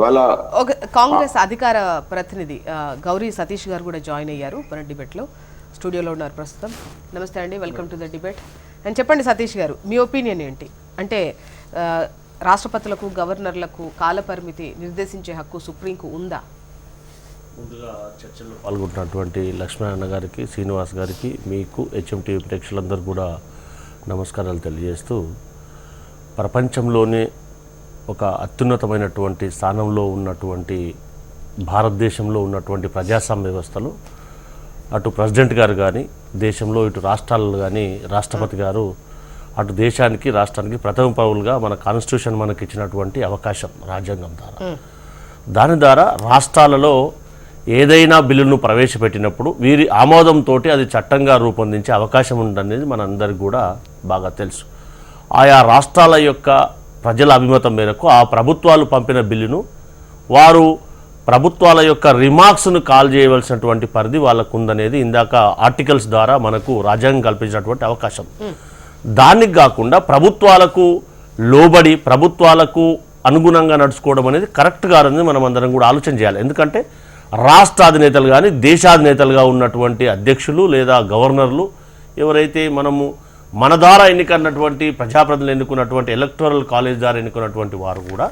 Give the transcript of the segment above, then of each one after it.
వాళ్ళ కాంగ్రెస్ అధికార ప్రతినిధి గౌరీ సతీష్ గారు కూడా జాయిన్ అయ్యారు మన డిబేట్లో, స్టూడియోలో ఉన్నారు ప్రస్తుతం. నమస్తే అండి, welcome to the debate. And చెప్పండి సతీష్ గారు, మీ ఒపీనియన్ ఏంటి? అంటే రాష్ట్రపతులకు గవర్నర్లకు కాలపరిమితి నిర్దేశించే హక్కు సుప్రీంకు ఉందా? ముందుగా చర్చల్లో పాల్గొంటున్నటువంటి లక్ష్మీనారాయణ గారికి, శ్రీనివాస్ గారికి, మీకు హెచ్ఎంటీవీ ప్రేక్షకులందరూ కూడా నమస్కారాలు తెలియజేస్తూ, ప్రపంచంలోనే ఒక అత్యున్నతమైనటువంటి స్థానంలో ఉన్నటువంటి భారతదేశంలో ఉన్నటువంటి ప్రజాస్వామ్య వ్యవస్థలో అటు ప్రెసిడెంట్ గారు కానీ దేశంలో, ఇటు రాష్ట్రాలు కానీ రాష్ట్రపతి గారు అటు దేశానికి రాష్ట్రానికి ప్రథమ పౌరులుగా మన కాన్స్టిట్యూషన్ మనకి ఇచ్చినటువంటి అవకాశం రాజ్యాంగం ద్వారా. దాని ద్వారా రాష్ట్రాలలో ఏదైనా బిల్లును ప్రవేశపెట్టినప్పుడు వీరి ఆమోదంతో అది చట్టంగా రూపొందించే అవకాశం ఉందనేది మనందరికీ కూడా బాగా తెలుసు. ఆయా రాష్ట్రాల యొక్క ప్రజల అభిమతం మేరకు ఆ ప్రభుత్వాలు పంపిన బిల్లును వారు ప్రభుత్వాల యొక్క రిమార్క్స్ను కాల్ చేయవలసినటువంటి పరిధి వాళ్ళకు ఉందనేది ఇందాక ఆర్టికల్స్ ద్వారా మనకు రాజ్యాంగం కల్పించినటువంటి అవకాశం. దానికి కాకుండా ప్రభుత్వాలకు లోబడి ప్రభుత్వాలకు అనుగుణంగా నడుచుకోవడం అనేది కరెక్ట్ కాదని మనం అందరం కూడా ఆలోచన చేయాలి. ఎందుకంటే రాష్ట్రాధినేతలు కానీ దేశాధినేతలుగా ఉన్నటువంటి అధ్యక్షులు లేదా గవర్నర్లు ఎవరైతే మనము మన ద్వారా ఎన్నికన్నటువంటి ప్రజాప్రతినిధులు ఎన్నుకున్నటువంటి ఎలక్టోరల్ కాలేజ్ ద్వారా ఎన్నుకున్నటువంటి వారు కూడా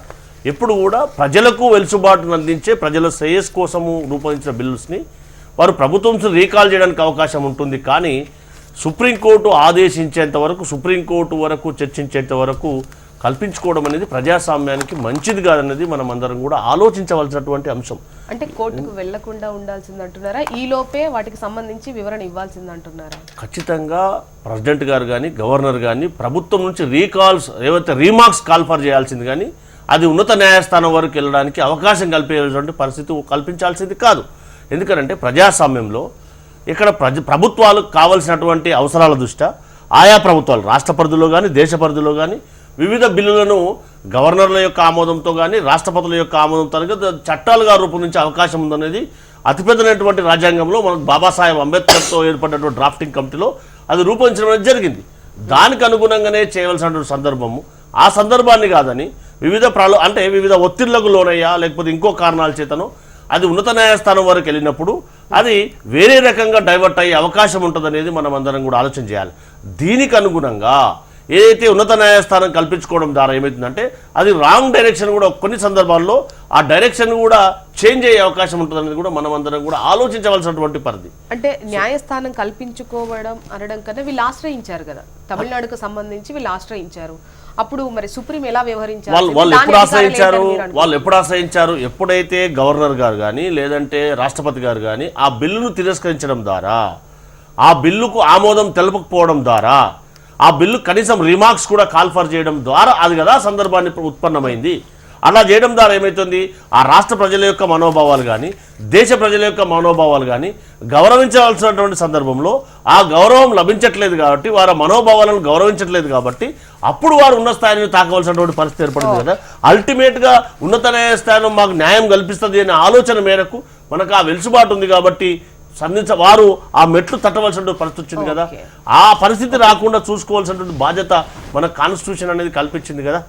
ఎప్పుడు కూడా ప్రజలకు వెలుసుబాటును అందించే, ప్రజల శ్రేయస్ కోసము రూపొందించిన బిల్లుస్ని వారు ప్రభుత్వం రీకాల్ చేయడానికి అవకాశం ఉంటుంది. కానీ సుప్రీంకోర్టు ఆదేశించేంత వరకు, సుప్రీంకోర్టు వరకు చర్చించేంత వరకు కల్పించుకోవడం అనేది ప్రజాస్వామ్యానికి మంచిది కాదన్నది మనం అందరం కూడా ఆలోచించవలసినటువంటి అంశం. అంటే కోర్టుకు వెళ్లకుండా ఉండాల్సిందంటున్నారా? ఈ లోపే వాటికి సంబంధించి వివరణ ఇవ్వాల్సిందంటున్నారా? ఖచ్చితంగా ప్రెసిడెంట్ గారు కానీ గవర్నర్ కానీ ప్రభుత్వం నుంచి రీకాల్స్ ఏవైతే రీమార్క్స్ కాల్ఫర్ చేయాల్సింది, కానీ అది ఉన్నత న్యాయస్థానం వరకు వెళ్ళడానికి అవకాశం కల్పించాల్సిన పరిస్థితి కల్పించాల్సింది కాదు. ఎందుకంటే ప్రజాస్వామ్యంలో ఇక్కడ ప్రభుత్వాలకు కావాల్సినటువంటి అవసరాల దృష్ట్యా ఆయా ప్రభుత్వాలు రాష్ట్ర పరిధిలో కానీ దేశ పరిధిలో కానీ వివిధ బిల్లులను గవర్నర్ల యొక్క ఆమోదంతో కానీ రాష్ట్రపతుల యొక్క ఆమోదంతో చట్టాలుగా రూపొందించే అవకాశం ఉందనేది అతిపెద్దనటువంటి రాజ్యాంగంలో మనకు బాబాసాహెబ్ అంబేద్కర్తో ఏర్పడినటువంటి డ్రాఫ్టింగ్ కమిటీలో అది రూపొందించడం అనేది జరిగింది. దానికి అనుగుణంగానే చేయవలసినటువంటి సందర్భము, ఆ సందర్భాన్ని కాదని వివిధ ఒత్తిళ్లకు లోనయ్యా లేకపోతే ఇంకో కారణాల చేతను అది ఉన్నత న్యాయస్థానం వరకు వెళ్ళినప్పుడు అది వేరే రకంగా డైవర్ట్ అయ్యే అవకాశం ఉంటుందనేది మనం అందరం కూడా ఆలోచన చేయాలి. దీనికి అనుగుణంగా ఏదైతే ఉన్నత న్యాయస్థానం కల్పించుకోవడం ద్వారా ఏమవుతుందంటే అది రాంగ్ డైరెక్షన్ కూడా కొన్ని సందర్భాల్లో ఆ డైరెక్షన్ కూడా చేంజ్ అయ్యే అవకాశం ఉంటుందనేది కూడా మనం అందరం కూడా ఆలోచించవలసినటువంటి పరిధి. అంటే న్యాయస్థానం కల్పించుకోవడం అనడం కన్నా వీళ్ళు ఆశ్రయించారు కదా, తమిళనాడుకు సంబంధించి వీళ్ళు ఆశ్రయించారు. అప్పుడు మరి సుప్రీం ఎలా వ్యవహరించారు? వాళ్ళు ఎప్పుడు ఆశ్రయించారు? ఎప్పుడైతే గవర్నర్ గారు కానీ లేదంటే రాష్ట్రపతి గారు కానీ ఆ బిల్లును తిరస్కరించడం ద్వారా, ఆ బిల్లుకు ఆమోదం తెలపకపోవడం ద్వారా, ఆ బిల్లు కనీసం రిమార్క్స్ కూడా కాల్ఫర్ చేయడం ద్వారా అది కదా సందర్భాన్ని ఉత్పన్నమైంది. అలా చేయడం ద్వారా ఏమవుతుంది, ఆ రాష్ట్ర ప్రజల యొక్క మనోభావాలు కానీ దేశ ప్రజల యొక్క మనోభావాలు కానీ గౌరవించవలసినటువంటి సందర్భంలో ఆ గౌరవం లభించట్లేదు కాబట్టి, వారి మనోభావాలను గౌరవించట్లేదు కాబట్టి అప్పుడు వారు ఉన్న స్థాయిని తాకవలసినటువంటి పరిస్థితి ఏర్పడింది కదా. అల్టిమేట్గా ఉన్నత న్యాయస్థానం మాకు న్యాయం కల్పిస్తుంది అనే ఆలోచన మేరకు మనకు ఆ వెలుసుబాటు ఉంది కాబట్టి వారు ఆ మెట్లు తట్టవలసిన పరిస్థితి వచ్చింది కదా. ఆ పరిస్థితి రాకుండా చూసుకోవాల్సినటువంటి బాధ్యత మన కాన్స్టిట్యూషన్ అనేది కల్పించింది కదా.